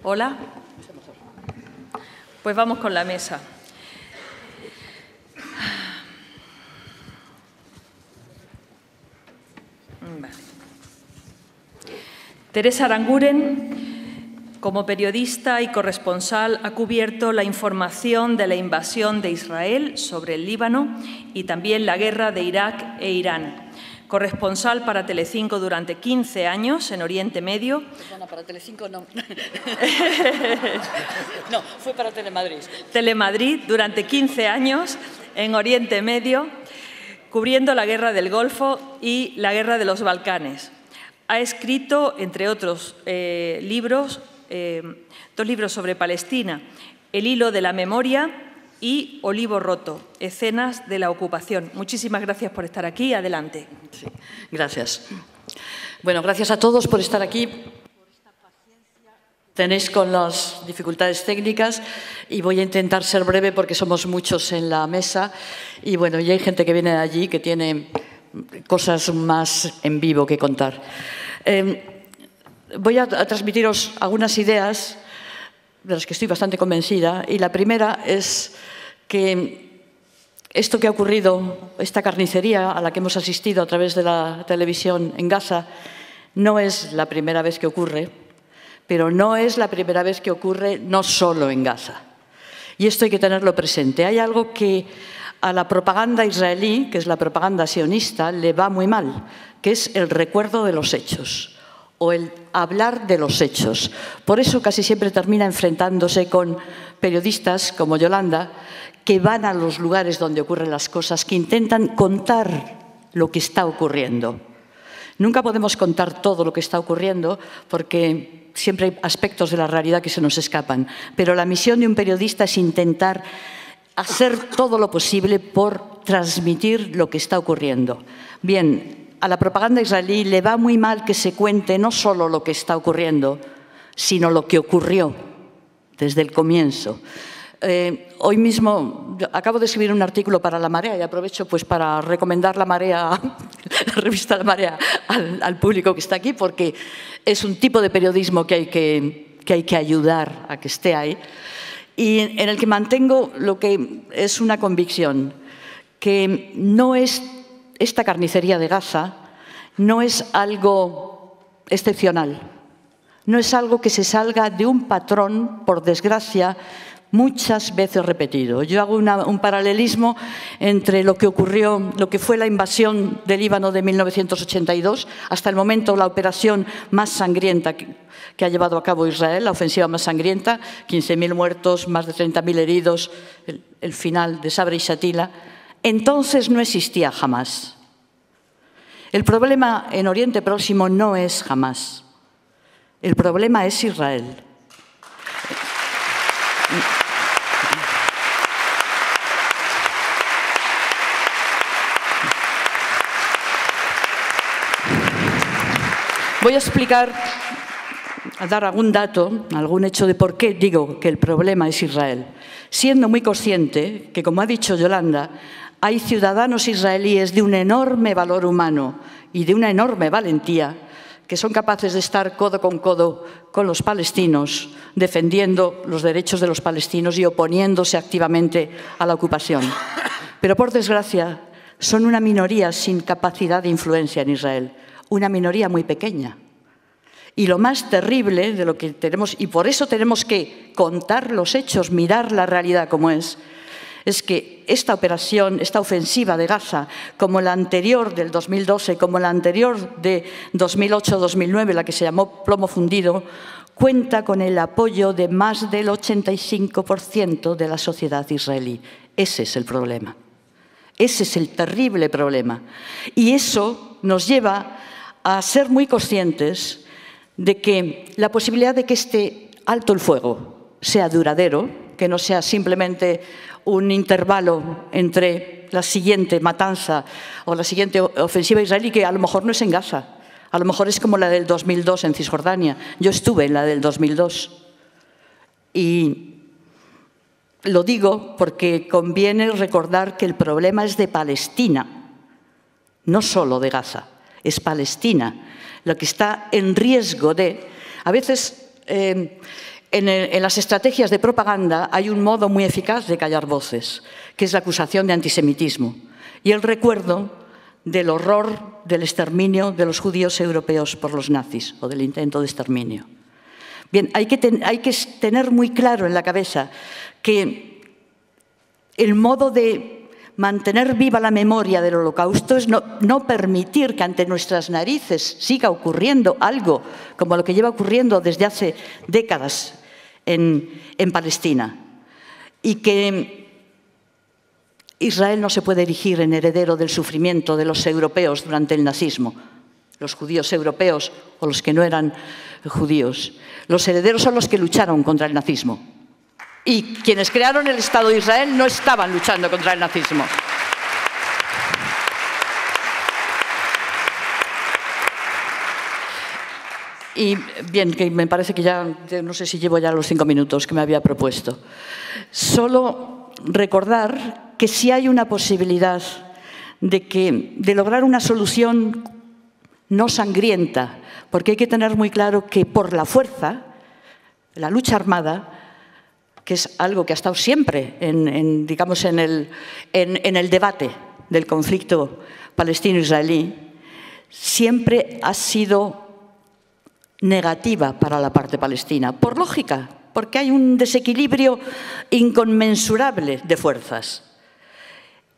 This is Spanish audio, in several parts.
Hola. Pues vamos con la mesa. Vale. Teresa Aranguren, como periodista y corresponsal, ha cubierto la información de la invasión de Israel sobre el Líbano y también la guerra de Irak e Irán. Corresponsal para Telecinco durante 15 años en Oriente Medio. Perdona, para Telecinco no. No, fue para Telemadrid. Telemadrid durante 15 años en Oriente Medio, cubriendo la guerra del Golfo y la guerra de los Balcanes. Ha escrito, entre otros libros, 2 libros sobre Palestina, El hilo de la memoria y Olivo roto, escenas de la ocupación. Muchísimas gracias por estar aquí. Adelante. Sí, gracias. Bueno, gracias a todos por estar aquí. Tenéis con las dificultades técnicas y voy a intentar ser breve porque somos muchos en la mesa y bueno, y hay gente que viene de allí que tiene cosas más en vivo que contar. Voy a transmitiros algunas ideas de las que estoy bastante convencida, y la primera es que esto que ha ocurrido, esta carnicería a la que hemos asistido a través de la televisión en Gaza, no es la primera vez que ocurre, pero no es la primera vez que ocurre no solo en Gaza. Y esto hay que tenerlo presente. Hay algo que a la propaganda israelí, que es la propaganda sionista, le va muy mal, que es el recuerdo de los hechos o el hablar de los hechos. Por eso casi siempre termina enfrentándose con periodistas como Yolanda, que van a los lugares donde ocurren las cosas, que intentan contar lo que está ocurriendo. Nunca podemos contar todo lo que está ocurriendo porque siempre hay aspectos de la realidad que se nos escapan. Pero la misión de un periodista es intentar hacer todo lo posible por transmitir lo que está ocurriendo. Bien, a la propaganda israelí le va muy mal que se cuente no solo lo que está ocurriendo, sino lo que ocurrió desde el comienzo. Hoy mismo acabo de escribir un artículo para La Marea y aprovecho pues para recomendar La Marea, la revista La Marea, al público que está aquí, porque es un tipo de periodismo que hay que ayudar a que esté ahí, y en el que mantengo lo que es una convicción, que no es esta carnicería de Gaza, no es algo excepcional, no es algo que se salga de un patrón, por desgracia, muchas veces repetido. Yo hago un paralelismo entre lo que ocurrió, lo que fue la invasión del Líbano de 1982, hasta el momento la operación más sangrienta que ha llevado a cabo Israel, la ofensiva más sangrienta, 15.000 muertos, más de 30.000 heridos, el final de Sabra y Shatila. Entonces no existía Hamás. El problema en Oriente Próximo no es Hamás. El problema es Israel. Voy a explicar, a dar algún dato, algún hecho de por qué digo que el problema es Israel, siendo muy consciente que, como ha dicho Yolanda, hay ciudadanos israelíes de un enorme valor humano y de una enorme valentía que son capaces de estar codo con los palestinos, defendiendo los derechos de los palestinos y oponiéndose activamente a la ocupación. Pero, por desgracia, son una minoría sin capacidad de influencia en Israel, una minoría muy pequeña. Y lo más terrible de lo que tenemos, y por eso tenemos que contar los hechos, mirar la realidad como es que esta operación, esta ofensiva de Gaza, como la anterior del 2012, como la anterior de 2008-2009, la que se llamó Plomo Fundido, cuenta con el apoyo de más del 85% de la sociedad israelí. Ese es el problema. Ese es el terrible problema. Y eso nos lleva a ser muy conscientes de que la posibilidad de que este alto el fuego sea duradero, que no sea simplemente un intervalo entre la siguiente matanza o la siguiente ofensiva israelí, que a lo mejor no es en Gaza, a lo mejor es como la del 2002 en Cisjordania. Yo estuve en la del 2002 y lo digo porque conviene recordar que el problema es de Palestina, no solo de Gaza, es Palestina, lo que está en riesgo de... A veces En las estrategias de propaganda hay un modo muy eficaz de callar voces, que es la acusación de antisemitismo y el recuerdo del horror del exterminio de los judíos europeos por los nazis o del intento de exterminio. Bien, hay que tener muy claro en la cabeza que el modo de mantener viva la memoria del Holocausto es no permitir que ante nuestras narices siga ocurriendo algo como lo que lleva ocurriendo desde hace décadas en Palestina, y que Israel no se puede erigir en heredero del sufrimiento de los europeos durante el nazismo, los judíos europeos o los que no eran judíos. Los herederos son los que lucharon contra el nazismo. Y quienes crearon el Estado de Israel no estaban luchando contra el nazismo. Y bien, que me parece que ya, no sé si llevo ya los 5 minutos que me había propuesto. Solo recordar que sí hay una posibilidad de lograr una solución no sangrienta, porque hay que tener muy claro que por la fuerza, la lucha armada, que es algo que ha estado siempre digamos, en el debate del conflicto palestino-israelí, siempre ha sido negativa para la parte palestina, por lógica, porque hay un desequilibrio inconmensurable de fuerzas.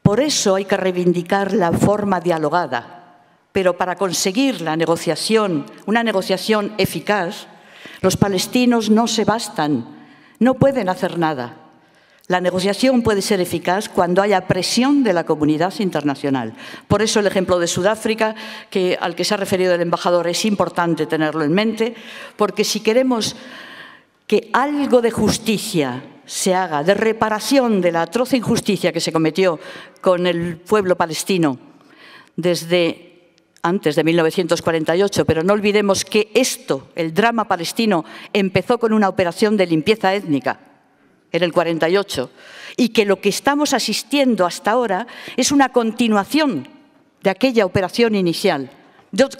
Por eso hay que reivindicar la forma dialogada, pero para conseguir la negociación, una negociación eficaz, los palestinos no se bastan, no pueden hacer nada. La negociación puede ser eficaz cuando haya presión de la comunidad internacional. Por eso el ejemplo de Sudáfrica, al que se ha referido el embajador, es importante tenerlo en mente, porque si queremos que algo de justicia se haga, de reparación de la atroz injusticia que se cometió con el pueblo palestino desde antes de 1948, pero no olvidemos que el drama palestino, empezó con una operación de limpieza étnica en el 48, y que lo que estamos asistiendo hasta ahora es una continuación de aquella operación inicial,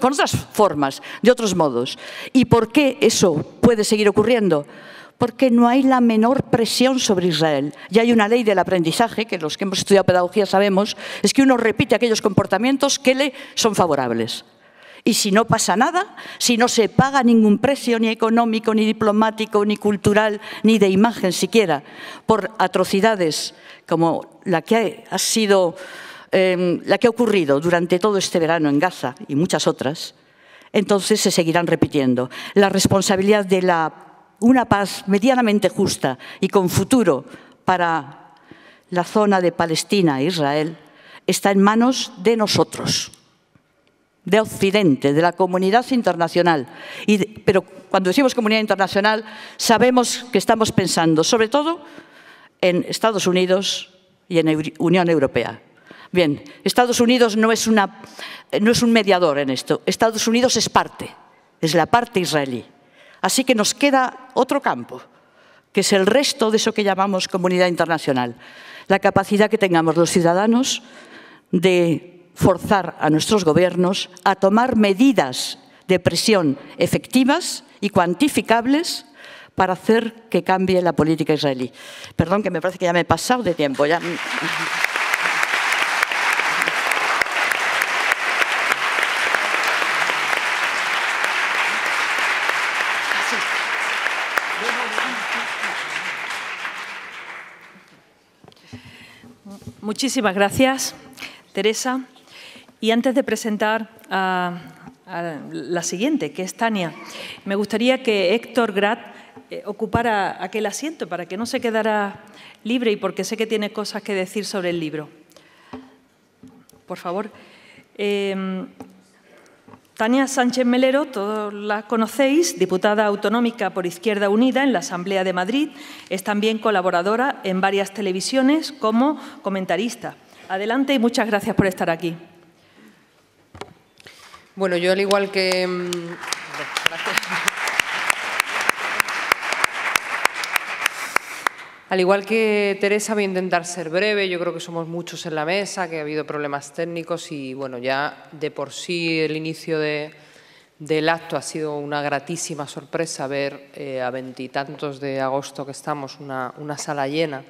con otras formas, de otros modos. ¿Y por qué eso puede seguir ocurriendo? Porque no hay la menor presión sobre Israel. Ya hay una ley del aprendizaje, que los que hemos estudiado pedagogía sabemos, es que uno repite aquellos comportamientos que le son favorables. Y si no pasa nada, si no se paga ningún precio, ni económico, ni diplomático, ni cultural, ni de imagen siquiera, por atrocidades como la que ha ocurrido durante todo este verano en Gaza y muchas otras, entonces se seguirán repitiendo. La responsabilidad de una paz medianamente justa y con futuro para la zona de Palestina e Israel está en manos de nosotros, de Occidente, de la comunidad internacional. Pero cuando decimos comunidad internacional, sabemos que estamos pensando sobre todo en Estados Unidos y en Unión Europea. Bien, Estados Unidos no es un mediador en esto. Estados Unidos es la parte israelí. Así que nos queda otro campo, que es el resto de eso que llamamos comunidad internacional. La capacidad que tengamos los ciudadanos de forzar a nuestros gobiernos a tomar medidas de presión efectivas y cuantificables para hacer que cambie la política israelí. Perdón, que me parece que ya me he pasado de tiempo. Ya. Muchísimas gracias, Teresa. Y antes de presentar a la siguiente, que es Tania, me gustaría que Héctor Grat ocupara aquel asiento para que no se quedara libre y porque sé que tiene cosas que decir sobre el libro. Por favor. Tania Sánchez Melero, todos la conocéis, diputada autonómica por Izquierda Unida en la Asamblea de Madrid. Es también colaboradora en varias televisiones como comentarista. Adelante y muchas gracias por estar aquí. Bueno, yo al igual que... Al igual que Teresa, voy a intentar ser breve. Yo creo que somos muchos en la mesa, que ha habido problemas técnicos y, bueno, ya de por sí el inicio de del acto. Ha sido una gratísima sorpresa ver a 20 y tantos de agosto que estamos, una sala llena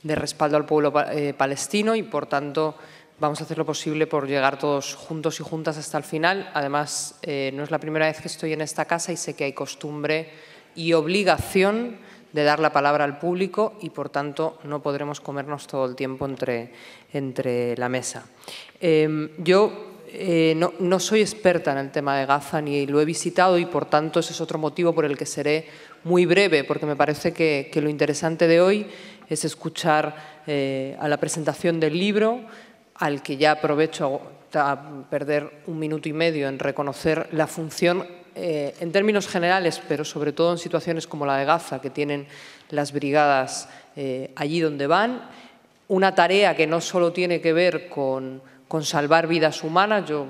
de respaldo al pueblo palestino, y por tanto vamos a hacer lo posible por llegar todos juntos y juntas hasta el final. Además, no es la primera vez que estoy en esta casa y sé que hay costumbre y obligación de dar la palabra al público, y por tanto no podremos comernos todo el tiempo entre la mesa. Yo no soy experta en el tema de Gaza ni lo he visitado, y por tanto ese es otro motivo por el que seré muy breve, porque me parece que lo interesante de hoy es escuchar a la presentación del libro, al que ya aprovecho a perder un minuto y medio en reconocer la función en términos generales, pero sobre todo en situaciones como la de Gaza, que tienen las brigadas allí donde van. Una tarea que no solo tiene que ver con salvar vidas humanas. Yo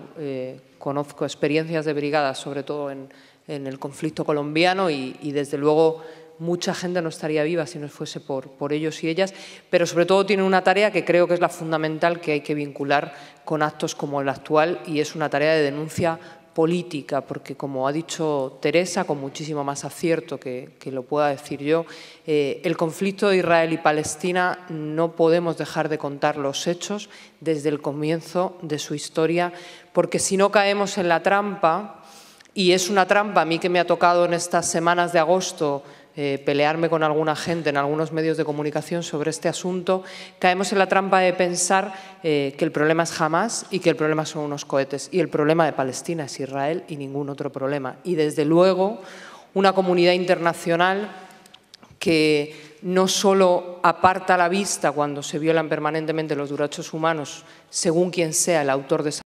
conozco experiencias de brigadas, sobre todo en el conflicto colombiano, y desde luego mucha gente no estaría viva si no fuese por ellos y ellas, pero sobre todo tienen una tarea que creo que es la fundamental, que hay que vincular con actos como el actual, y es una tarea de denuncia política, porque, como ha dicho Teresa, con muchísimo más acierto que lo pueda decir yo, el conflicto de Israel y Palestina no podemos dejar de contar los hechos desde el comienzo de su historia, porque si no caemos en la trampa, y es una trampa a mí que me ha tocado en estas semanas de agosto pelearme con alguna gente en algunos medios de comunicación sobre este asunto, caemos en la trampa de pensar que el problema es Hamás y que el problema son unos cohetes. Y el problema de Palestina es Israel y ningún otro problema. Y desde luego una comunidad internacional que no solo aparta la vista cuando se violan permanentemente los derechos humanos, según quien sea el autor de esa